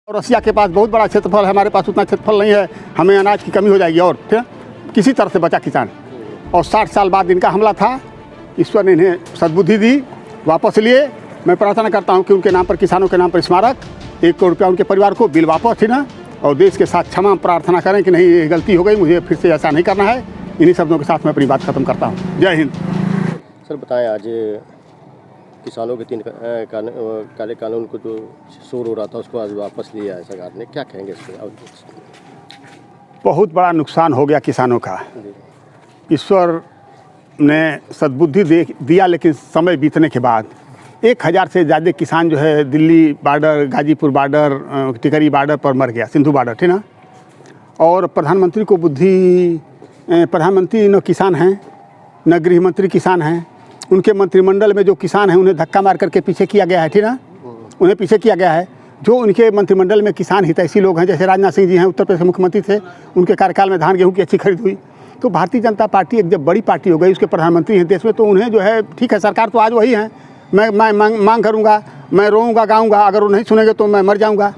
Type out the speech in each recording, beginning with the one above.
और रसिया के पास बहुत बड़ा क्षेत्रफल है, हमारे पास उतना क्षेत्रफल नहीं है, हमें अनाज की कमी हो जाएगी और ठीक है, किसी तरह से बचा किसान। और 60 साल बाद इनका हमला था, ईश्वर ने इन्हें सद्बुद्धि दी, वापस लिए। मैं प्रार्थना करता हूं कि उनके नाम पर, किसानों के नाम पर स्मारक, 1 करोड़ रुपया उनके परिवार को, बिल वापस थी ना, और देश के साथ क्षमा प्रार्थना करें कि नहीं ये गलती हो गई, मुझे फिर से ऐसा नहीं करना है। इन्हीं शब्दों के साथ मैं अपनी बात खत्म करता हूँ। जय हिंद। सर बताएं, आज किसानों के 3 काले कानून को जो शोर हो रहा था उसको आज वापस लिया है सरकार ने, क्या कहेंगे इस पर? बहुत बड़ा नुकसान हो गया किसानों का। ईश्वर ने सद्बुद्धि दिया, लेकिन समय बीतने के बाद 1000 से ज़्यादा किसान जो है दिल्ली बॉर्डर, गाजीपुर बॉर्डर, टिकरी बॉर्डर पर मर गया, सिंधु बॉर्डर, ठीक ना। और प्रधानमंत्री को बुद्धि, प्रधानमंत्री न किसान हैं, न गृह मंत्री किसान हैं, उनके मंत्रिमंडल में जो किसान हैं उन्हें धक्का मार करके पीछे किया गया है, ठीक ना, उन्हें पीछे किया गया है। जो उनके मंत्रिमंडल में किसान हितैषी लोग हैं, जैसे राजनाथ सिंह जी हैं, उत्तर प्रदेश के मुख्यमंत्री थे, उनके कार्यकाल में धान गेहूँ की अच्छी खरीद हुई। तो भारतीय जनता पार्टी एक जब बड़ी पार्टी हो गई, उसके प्रधानमंत्री हैं देश में, तो उन्हें जो है ठीक है, सरकार तो आज वही है, मैं मांग करूँगा, मैं रोऊँगा गाऊँगा, अगर वो नहीं सुनेंगे तो मैं मर जाऊँगा।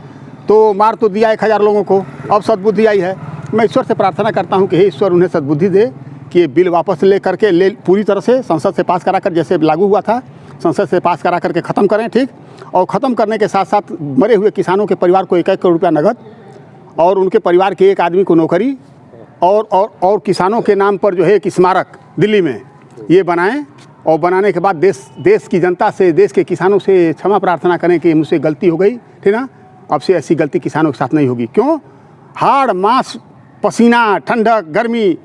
तो मार तो दिया 1000 लोगों को, अब सद्बुद्धि आई है। मैं ईश्वर से प्रार्थना करता हूँ कि हे ईश्वर उन्हें सद्बुद्धि दे कि ये बिल वापस ले करके पूरी तरह से संसद से पास करा कर, जैसे लागू हुआ था संसद से पास करा करके ख़त्म करें, ठीक। और ख़त्म करने के साथ साथ मरे हुए किसानों के परिवार को 1-1 करोड़ रुपया नगद, और उनके परिवार के एक आदमी को नौकरी, और किसानों के नाम पर जो है एक स्मारक दिल्ली में ये बनाएं। और बनाने के बाद देश की जनता से, देश के किसानों से क्षमा प्रार्थना करें कि मुझसे गलती हो गई, ठीक ना, अब से ऐसी गलती किसानों के साथ नहीं होगी। क्यों? हाड़ मांस पसीना ठंडक गर्मी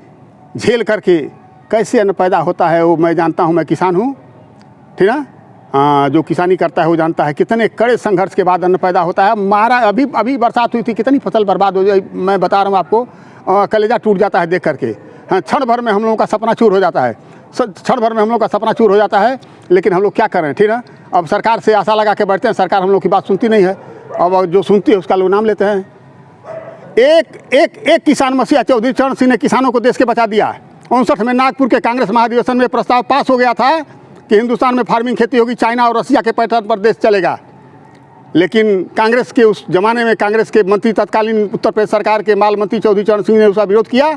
झेल करके कैसे अन्न पैदा होता है वो मैं जानता हूँ, मैं किसान हूँ, ठीक ना। जो किसानी करता है वो जानता है कितने कड़े संघर्ष के बाद अन्न पैदा होता है। मारा अभी बरसात हुई थी, कितनी फसल बर्बाद हो जाए, मैं बता रहा हूँ आपको, कलेजा टूट जाता है देख करके। हाँ, क्षण भर में हम लोगों का सपना चूर हो जाता है, क्षण भर में हम लोग का सपना चूर हो जाता है। लेकिन हम लोग क्या करें, ठीक ना। अब सरकार से आशा लगा के बैठते हैं, सरकार हम लोग की बात सुनती नहीं है। अब जो सुनती है उसका लोग नाम लेते हैं। एक किसान मसीहा चौधरी चरण सिंह ने किसानों को देश के बचा दिया। 59 में नागपुर के कांग्रेस महाधिवेशन में प्रस्ताव पास हो गया था कि हिंदुस्तान में फार्मिंग खेती होगी, चाइना और रसिया के पैटर्न पर देश चलेगा। लेकिन कांग्रेस के उस जमाने में कांग्रेस के मंत्री, तत्कालीन उत्तर प्रदेश सरकार के माल मंत्री चौधरी चरण सिंह ने उसका विरोध किया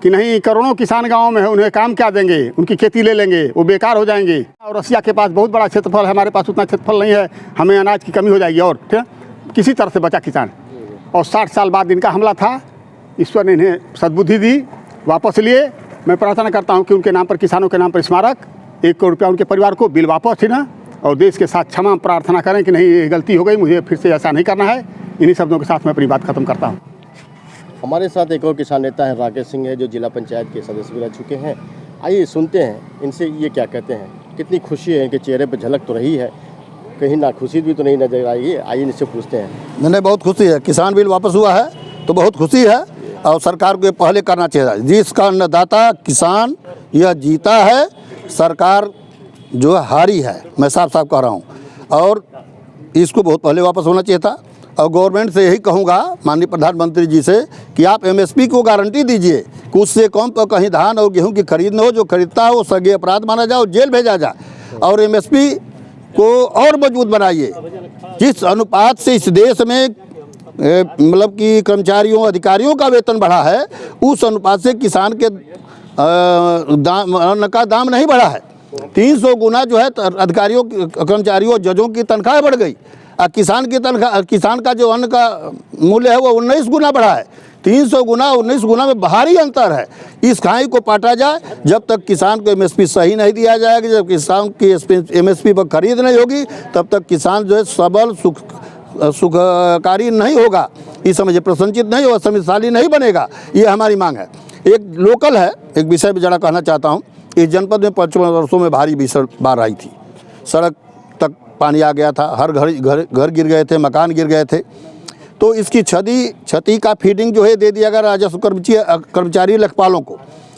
कि नहीं, करोड़ों किसान गाँव में है, उन्हें काम क्या देंगे, उनकी खेती ले लेंगे, वो बेकार हो जाएंगे। और रसिया के पास बहुत बड़ा क्षेत्रफल है, हमारे पास उतना क्षेत्रफल नहीं है, हमें अनाज की कमी हो जाएगी और ठीक है, किसी तरह से बचा किसान। और 60 साल बाद इनका हमला था, ईश्वर ने इन्हें सद्बुद्धि दी, वापस लिए। मैं प्रार्थना करता हूं कि उनके नाम पर, किसानों के नाम पर स्मारक, 1 करोड़ रुपया उनके परिवार को, बिल वापस थी ना, और देश के साथ क्षमा प्रार्थना करें कि नहीं ये गलती हो गई, मुझे फिर से ऐसा नहीं करना है। इन्हीं शब्दों के साथ मैं अपनी बात खत्म करता हूँ। हमारे साथ एक और किसान नेता है राकेश सिंह है, जो जिला पंचायत के सदस्य भी रह चुके हैं। आइए सुनते हैं इनसे, ये क्या कहते हैं। कितनी खुशी है इनके चेहरे पर, झलक तो रही है, कहीं ना खुशी भी तो नहीं नजर आई है। आइए इनसे पूछते हैं। मैंने बहुत खुशी है, किसान बिल वापस हुआ है तो बहुत खुशी है। और सरकार को पहले करना चाहिए, जिसका अन्नदाता किसान यह जीता है, सरकार जो है हारी है, मैं साफ साफ कह रहा हूँ। और इसको बहुत पहले वापस होना चाहिए था। और गवर्नमेंट से यही कहूँगा, माननीय प्रधानमंत्री जी से, कि आप MSP को गारंटी दीजिए कि उससे कम तो कहीं धान और गेहूँ की खरीद न हो, जो खरीदता है वो सगे अपराध माना जाए और जेल भेजा जाए। और MSP को और मजबूत बनाइए। जिस अनुपात से इस देश में मतलब कि कर्मचारियों अधिकारियों का वेतन बढ़ा है, उस अनुपात से किसान के अन्न का दाम नहीं बढ़ा है। 300 गुना जो है अधिकारियों, कर्मचारियों, जजों की तनख्वाह बढ़ गई। किसान की तनख्वाह, किसान का जो अन्न का मूल्य है वो 19 गुना बढ़ा है। 300 गुना 19 गुना में भारी अंतर है। इस खाई को पाटा जाए। जब तक किसान को MSP सही नहीं दिया जाएगा, जब किसान की MSP पर खरीद नहीं होगी, तब तक किसान जो है सबल सुखकारी नहीं होगा, इस समझे प्रसन्नचित नहीं होगा, समृद्धशाली नहीं बनेगा। ये हमारी मांग है। एक लोकल है, एक विषय भी जरा कहना चाहता हूँ। इस जनपद में 55 वर्षों में भारी भीषण बाढ़ आई थी, सड़क तक पानी आ गया था, हर घर गिर गए थे, मकान गिर गए थे। तो इसकी क्षति का फीडिंग जो है दे दिया गया राजस्व कर्मचारी लेखपालों को।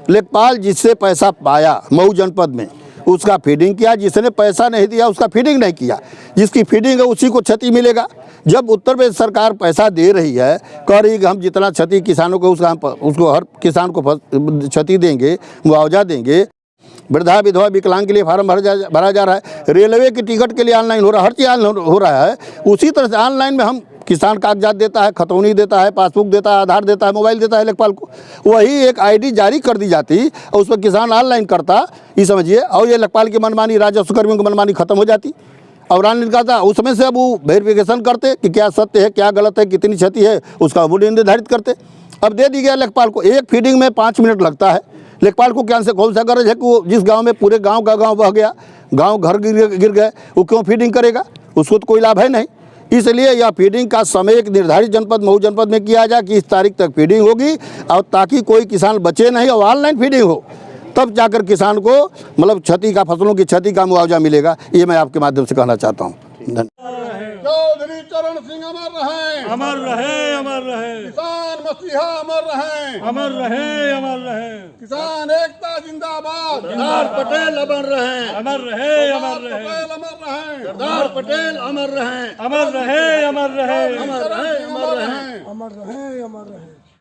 लेखपाल जिससे पैसा पाया मऊ जनपद में, उसका फीडिंग किया, जिसने पैसा नहीं दिया उसका फीडिंग नहीं किया। जिसकी फीडिंग है उसी को क्षति मिलेगा। जब उत्तर प्रदेश सरकार पैसा दे रही है, कह रही कि हम जितना क्षति किसानों को उसको हर किसान को क्षति देंगे, मुआवजा देंगे। वृद्धा विधवा विकलांग के लिए फार्म भरा जा रहा है। रेलवे की टिकट के लिए ऑनलाइन हो रहा है, हर चीज़ ऑनलाइन हो रहा है। उसी तरह से ऑनलाइन में हम किसान कागजात देता है, खतौनी देता है, पासबुक देता है, आधार देता है, मोबाइल देता है लेखपाल को, वही एक आईडी जारी कर दी जाती और उस पर किसान ऑनलाइन करता, ये समझिए, और ये लेखपाल की मनमानी, राजस्व कर्मियों की मनमानी खत्म हो जाती और रान निकालता। उसमें से अब वो वेरिफिकेशन करते कि क्या सत्य है, क्या गलत है, कितनी क्षति है, उसका मूल्य निर्धारित करते। अब दे दी गया लेखपाल को, एक फीडिंग में 5 मिनट लगता है। लेखपाल को क्या से कौन सा गरज है कि वो जिस गांव में पूरे गांव का गांव बह गया, गांव घर गिर गए, वो क्यों फीडिंग करेगा, उसको तो कोई लाभ है नहीं। इसलिए यह फीडिंग का समय एक निर्धारित जनपद मऊ जनपद में किया जाए कि इस तारीख तक फीडिंग होगी, और ताकि कोई किसान बचे नहीं और ऑनलाइन फीडिंग हो, तब जाकर किसान को मतलब क्षति का, फसलों की क्षति का मुआवजा मिलेगा। ये मैं आपके माध्यम से कहना चाहता हूँ। चौधरी चरण सिंह अमर रहे, अमर रहे, अमर रहे, किसान मसीहा अमर रहे, अमर रहे, अमर रहे, किसान एकता जिंदाबाद, सरदार पटेल अमर रहे, अमर रहे, अमर रहे, पटेल अमर रहे, सरदार पटेल अमर रहे, अमर रहे, अमर रहे, अमर रहे, अमर रहे। अमर रहे, अमर रहे।